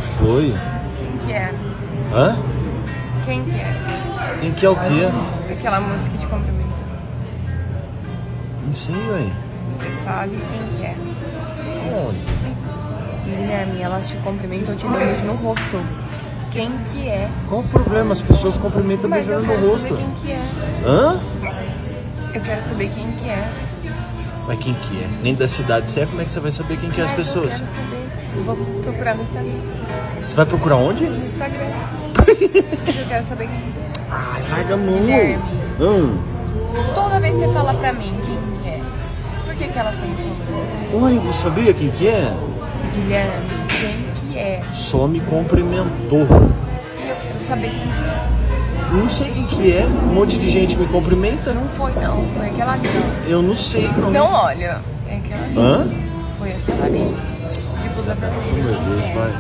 que foi? Quem que é? Hã? Quem que é? Quem que é o quê? Aquela música que te cumprimenta. Não sei, ué. Você sabe quem que é? Onde? Guilherme, ela te cumprimenta, eu te dei um beijo no rosto. Quem que é? Qual o problema? As pessoas cumprimentam Mas eu beijando no quero rosto. saber quem que é. Hã? Eu quero saber quem que é. Mas quem que é? Nem da cidade você é, como é que você vai saber quem que é as Mas pessoas? eu quero saber. Eu vou procurar no Instagram. Você vai procurar onde? No Instagram. Eu quero saber quem que é. Ai, larga a mão. Guilherme. Hã? Toda vez que você fala pra mim quem que é, por que que ela sempre fala? Oi, você sabia quem que é? Guilherme, quem que é? Só me cumprimentou. E eu quero saber quem que é. Não sei quem que é. Um monte de gente me cumprimenta. Não foi não, foi aquela ali. Eu não sei, não. Então olha, é aquela ali. Hã? Foi aquela ali. Tipo, usa pra mim. Meu Quem Deus, que é? vai.